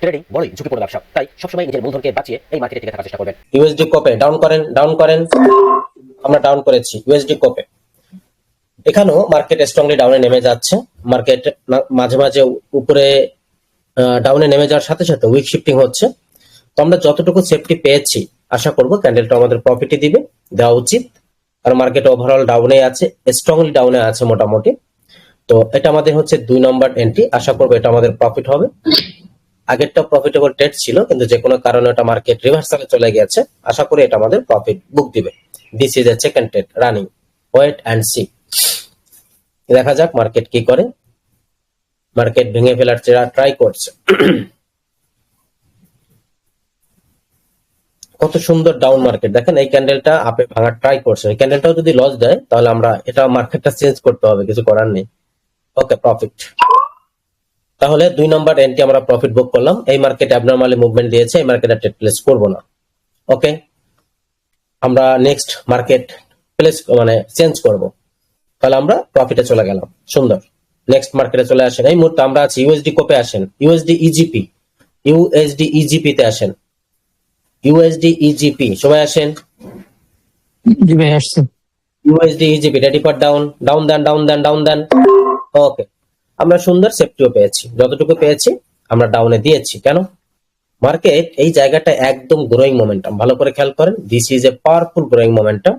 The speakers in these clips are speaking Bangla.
ট্রেডিং বড়ই ঝুঁকিপূর্ণ ব্যবসা, তাই সবসময় নিজের মূলধনকে বাঁচিয়ে এই মার্কেটে টিকে থাকার চেষ্টা করবেন। ইউএসডি কোপে ডাউন করেন, ডাউন করেন। আমরা ডাউন করেছি ইউএসডি কোপে। এখানেও মার্কেট স্ট্রংলি ডাউনে নেমে যাচ্ছে। মার্কেট মাঝে মাঝে উপরে ডাউনে নেমে যাওয়ার সাথে সাথে উইক শিফটিং হচ্ছে। তো আমরা যতটুকু সেফটি পেয়েছি আশা করব ক্যান্ডেলটা আমাদের প্রফিটই দিবে, দেওয়া উচিত। আর মার্কেট ওভারঅল ডাউনে আছে, স্ট্রংলি ডাউনে আছে মোটামুটি। তো এটা আমাদের হচ্ছে 2 নম্বর এন্ট্রি। আশা করবো এটা আমাদের প্রফিট হবে। আগেরটা প্রফিটেবল ট্রেড ছিল, কিন্তু যে কোনো কারণে এটা মার্কেট রিভার্সালে চলে গেছে। আশা করি এটা আমাদের প্রফিট বুক দিবে। This is a second trade running. Wait and see, দেখা যাক মার্কেট কি করে। মার্কেট ভেঙে ফেলার ট্রাই করছে। কত সুন্দর ডাউন মার্কেট, দেখেন এই ক্যান্ডেলটা আপে ভাঙার ট্রাই করছে। এই ক্যান্ডেলটাও যদি লস দেয় তাহলে আমরা এটা মার্কেটটা চেঞ্জ করতে হবে, কিছু করার নেই। ওকে, প্রফিট। তাহলে 2 নম্বর এন্ট্রি আমরা প্রফিট বুক করলাম। এই মার্কেট অ্যাবনরমালি মুভমেন্ট দিয়েছে, এই মার্কেটে ট্রেড প্লেস করব না। ওকে, আমরা নেক্সট মার্কেট প্লেস মানে চেঞ্জ করব। তাহলে আমরা প্রফিটে চলে গেলাম। সুন্দর, নেক্সট মার্কেটে চলে আসেন। এই মুহূর্তে আমরা আছি ইউএসডি কোপে। আসেন ইউএসডি ইজিপি, ইউএসডি ইজিপি তে আসেন। ইউএসডি ইজিপি সবাই আসেন। জি ভাই আসছে। USD EGP ready for down. Down দেন, ডাউন দেন, ডাউন দেন। ওকে, আমরা সুন্দর সেফটিও পেয়েছি। যতটুকু পেয়েছি আমরা ডাউনে দিয়েছি। কেন? মার্কেট এই জায়গাটা একদম গ্রোয়িং মোমেন্টাম। ভালো করে খেয়াল করেন, this is a powerful growing momentum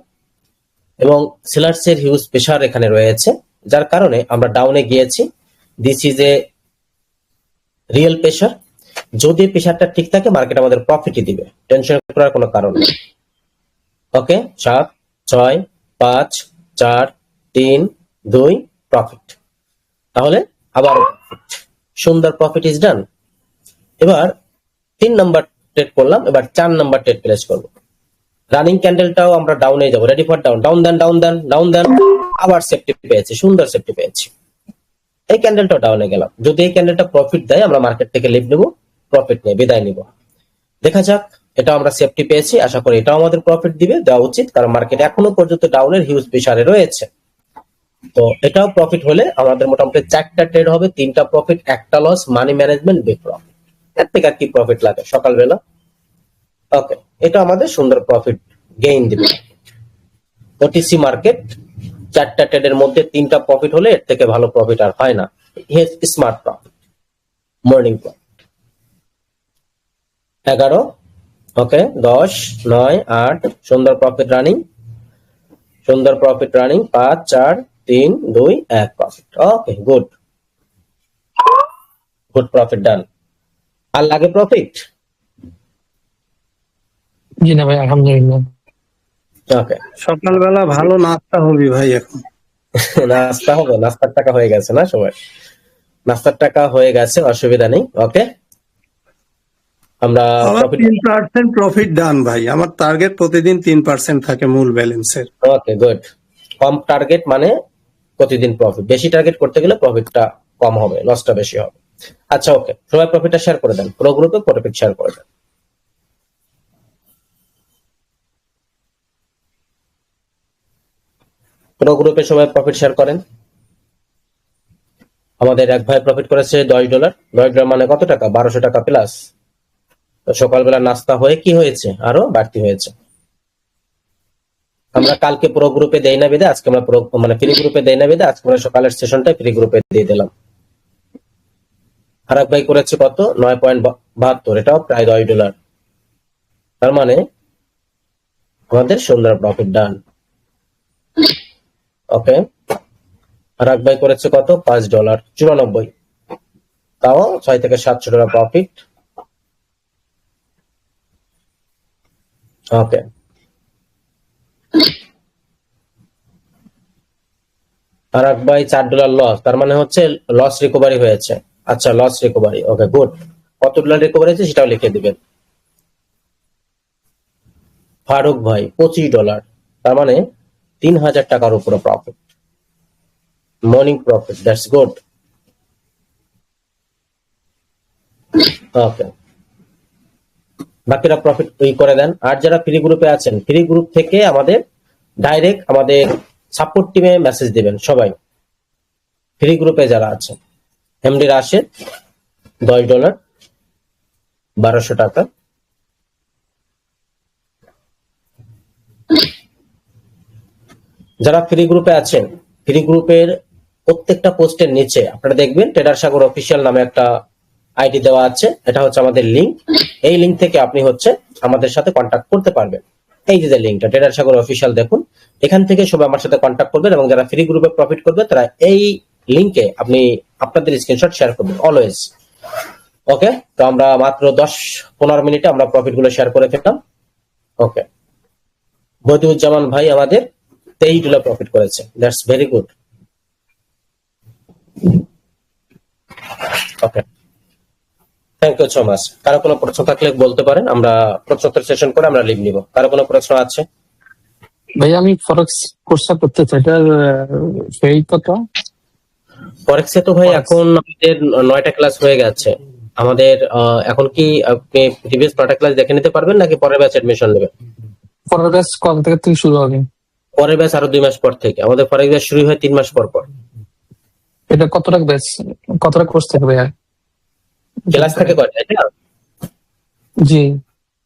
এবং সেলার্স এর হিউজ প্রেসার এখানে রয়েছে, যার কারণে আমরা ডাউনে গিয়েছি। This is A real pressure. যদি প্রেসারটা ঠিক থাকে মার্কেট আমাদের প্রফিটই দিবে, টেনশন করার কোনো কারণ নেই। ওকে, 7 6 5 4 3 2 প্রফিট। তাহলে আবার সুন্দর প্রফিট ইজ ডান। এবার 3 নাম্বার ট্রেড করলাম, এবার 4 নাম্বার ট্রেড প্লেস করব। রানিং ক্যান্ডেলটাও আমরা ডাউনে যাব, রেডি ফর ডাউন। ডাউন দেন, ডাউন দেন, ডাউন দেন। আবার সেফটি পেয়েছি, সুন্দর সেফটি পেয়েছি। এই ক্যান্ডেলটাও ডাউনে গেলাম। যদি এই ক্যান্ডেলটা প্রফিট দেয় আমরা মার্কেট থেকে লিভ নেব, প্রফিট নিয়ে বিদায় নিব। দেখা যাক, এটা আমরা সেফটি পেয়েছি। আশা করি এটাও আমাদের প্রফিট দিবে, দেওয়া উচিত, কারণ মার্কেট এখনো পর্যন্ত ডাউনের হিউজ প্রেসারে রয়েছে। তো এটাও প্রফিট হলে আমাদের মোটামুটি 4টা ট্রেড হবে, 3টা প্রফিট, 1টা loss. Money management, big profit. এর থেকে আর কি প্রফিট লাগে সকালবেলা। ওকে, এটা আমাদের সুন্দর প্রফিট গেইন দিবে। ওটিসি মার্কেট 4টা ট্রেডের মধ্যে 3টা প্রফিট হলে এর থেকে ভালো প্রফিট আর হয় না। Smart profit, morning profit. 11, ওকে, 10 9 8 সুন্দর প্রফিট রানিং, সুন্দর প্রফিট রানিং। 5 4 3 2 1 প্রফিট। ওকে, গুড গুড, প্রফিট ডান। আর লাগে প্রফিট? জি না ভাই, আলহামদুলিল্লাহ। ওকে, সকালবেলা ভালো নাস্তা হবে ভাই এখন। নাস্তা হবে? নাস্তার টাকা হয়ে গেছে না সবাই? নাস্তার টাকা হয়ে গেছে, অসুবিধা নেই। ওকে, আমরা আমার প্রফিট। 3% প্রফিট ডান ভাই। আমার টার্গেট প্রতিদিন 3% থাকে মূল ব্যালেন্সের। ওকে, গুড। কম টার্গেট মানে প্রতিদিন প্রফিট, বেশি টার্গেট করতে গেলে প্রফিটটা কম হবে, লসটা বেশি হবে। আচ্ছা, ওকে, সবাই প্রফিটটা শেয়ার করে দেন, পুরো গ্রুপে প্রফিট শেয়ার করে দেন। পুরো গ্রুপে সবাই প্রফিট শেয়ার করেন। আমাদের এক ভাই প্রফিট করেছে $10। $10 মানে কত টাকা? 1200 টাকা প্লাস। তো সকালবেলা নাস্তা হয়ে কি হয়েছে, আরো বাড়তি হয়েছে। আমরা কালকে পুরো গ্রুপে দেই না বেঁধে, আজকে আমরা পুরো মানে ফ্রি গ্রুপে দেই না বেঁধে, আজকে আমরা সকালের সেশনটা ফ্রি গ্রুপে দিয়ে দিলাম। আরেক ভাই করেছে কত? 9.72, এটাও প্রায় $10। তার মানে আমাদের সুন্দর প্রফিট ডান। ওকে, আরেক ভাই করেছে কত? $5, 94, তাও 6 থেকে $700 প্রফিট। ওকে, আরেক ভাই $4 লস, তার মানে হচ্ছে লস রিকভারি হয়েছে। আচ্ছা, লস রিকভারি, ওকে, গুড। কত ডলার রিকভারি হয়েছে সেটাও লিখে দিবেন। ফারুক ভাই $25, তার মানে 3000 টাকার উপরে profit, morning profit, that's good. Okay, বাকিরা প্রফিট করে দেন। আর যারা ফ্রি গ্রুপে আছেন, ফ্রি গ্রুপ থেকে আমাদের ডাইরেক্ট আমাদের সাপোর্ট টিমে মেসেজ দিবেন সবাই। ফ্রি গ্রুপে যারা আছেন, এমডি রাশেদ $10, 1200 টাকা। যারা ফ্রি গ্রুপে আছেন, ফ্রি গ্রুপের প্রত্যেকটা পোস্টের নিচে আপনারা দেখবেন ট্রেডার সাগর অফিসিয়াল নামে একটা আইডি দেওয়া আছে। এটা হচ্ছে আমাদের লিংক। এই লিংক থেকে আপনি হচ্ছে আমাদের সাথে কন্ট্যাক্ট করতে পারবেন। এই যে লিংকটা ট্রেডার সাগর অফিসিয়াল, দেখুন এখান থেকে সবাই আমার সাথে কন্ট্যাক্ট করবেন, এবং যারা ফ্রি গ্রুপে প্রফিট করবে তারা এই লিংকে আপনি আপনাদের স্ক্রিনশট শেয়ার করবেন অলওয়েজ। ওকে, তো আমরা মাত্র 10-15 মিনিটে আমরা প্রফিট গুলো শেয়ার করে ফেললাম। ওকে, বদিউজ্জামান ভাই আমাদের $23 প্রফিট করেছে। That's very good. Okay, thank you so much. কারো কোনো প্রশ্ন থাকলে বলতে পারেন, আমরা প্রশ্নোত্তর সেশন করে আমরা লিভ নিব। কারো কোনো প্রশ্ন আছে? ভাই আমি ফরেক্স কোর্সটা করতে চাই, এটার ফি কত? ফরেক্সে তো ভাই এখন আমাদের 9টা ক্লাস হয়ে গেছে আমাদের। এখন কি আপনি প্রিভিয়াস 9টা ক্লাস দেখে নিতে পারবেন নাকি পরের ব্যাচ এডমিশন নেবেন? পরের ব্যাচ কত থেকে শুরু হবে? পরের ব্যাচ আরো 2 মাস পর থেকে। আমাদের ফরেক্স ব্যাচ শুরু হয় 3 মাস পর পর। এটা কতটা ব্যাচ, কতটা কোর্স থাকে ভাইয়া? ক্লাস থাকে কয়টা? এটা জি,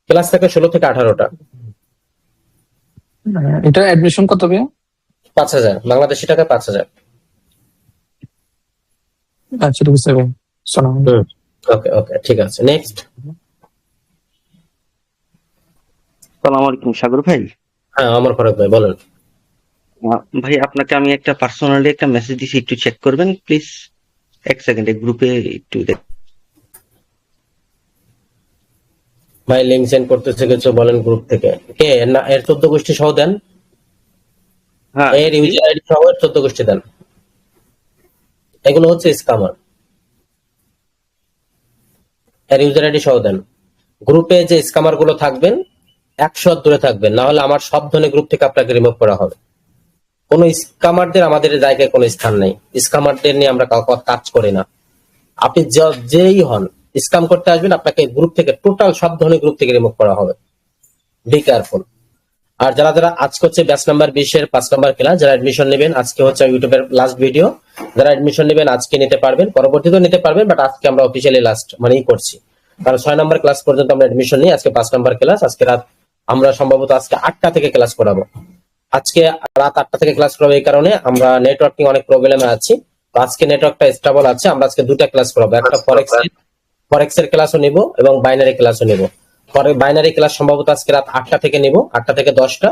ক্লাস থাকে 16 থেকে 18টা। এটা অ্যাডমিশন কত ভাইয়া? 5000 বাংলাদেশি টাকা, 5000। আচ্ছা ঠিক আছে ভাই, শোনাম। ওকে ওকে, ঠিক আছে। নেক্সট। সালাম আলাইকুম সাগর ভাই। হ্যাঁ, আমার ফরক ভাই বলেন। ভাই আপনাকে আমি একটা পার্সোনালি একটা মেসেজ দিছি, একটু চেক করবেন প্লিজ। 1 সেকেন্ড গ্রুপে একটু দেখ। ভাই লিংক সেন্ড করতেছে কিছু, বলেন গ্রুপ থেকে কে না এর 14 গোষ্ঠী সহ দেন। হ্যাঁ, এর ইউজার আইডি সহ এর 14 গোষ্ঠী দেন। এগুলো হচ্ছে স্ক্যামার। এর ইউজার আইডি সহ দেন। গ্রুপে যে স্ক্যামার গুলো থাকবেন 100 হাত দূরে থাকবেন, না হলে আমার সব ধরনের গ্রুপ থেকে আপনাকে রিমুভ করা হবে। কোন স্ক্যামারদের আমাদের জায়গায় কোনো স্থান নেই। স্ক্যামারদের নিয়ে আমরা কাজ করি না। আপনি যেই হন, স্ক্যাম করতে আসবেন আপনাকে গ্রুপ থেকে টোটাল সব ধরনের গ্রুপ থেকে রিমুভ করা হবে। Be careful. আর যারা যারা আজকে হচ্ছে ব্যাচ নাম্বার 20 এর 5 নাম্বার ক্লাস, যারা এডমিশন নেবেন, আজকে হচ্ছে ইউটিউবের লাস্ট ভিডিও। যারা এডমিশন নেবেন আজকে নিতে পারবেন, পরবর্তীতেও নিতে পারবেন, বাট আজকে আমরা অফিসিয়ালি লাস্ট মানেই করছি। কারণ 6 নাম্বার ক্লাস পর্যন্ত আমরা এডমিশন নিই, আজকে 5 নাম্বার ক্লাস। আজকে রাত আমরা সম্ভবত আজকে 8টা থেকে ক্লাস করাবো। আজকে রাত 8টা থেকে ক্লাস করাবো, এই কারণে আমরা নেটওয়ার্কিং অনেক প্রবলেমে আছি। তো আজকে নেটওয়ার্কটা স্টেবল আছে। আমরা আজকে 2টা ক্লাস করাবো, একটা ফরেক্স এর ক্লাসও নিব এবং বাইনারি ক্লাসও নিব। পরে বাইনারি ক্লাস সম্ভবত আজকে রাত 8টা থেকে নিব, 8টা থেকে 10টা।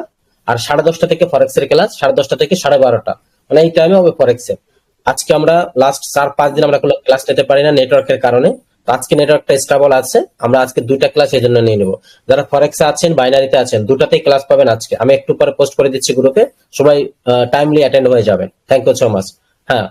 আর 10:30 থেকে ফরেক্স এর ক্লাস, 10:30 থেকে 12:30, মানে এই টাইমে হবে ফরেক্স এর। আজকে আমরা লাস্ট 4-5 দিন আমরা কোনো ক্লাস নিতে পারি না নেটওয়ার্কের কারণে। তো আজকে নেটওয়ার্কটা স্টেবল আছে, আমরা আজকে 2টা ক্লাস এই জন্য নিয়ে নেব। যারা ফরেক্সে আছেন, বাইনারিতে আছেন, 2টাতেই ক্লাস পাবেন আজকে। আমি একটু পরে পোস্ট করে দিচ্ছি গ্রুপে, সবাই টাইমলি অ্যাটেন্ড হয়ে যাবেন। Thank you so much. হ্যাঁ,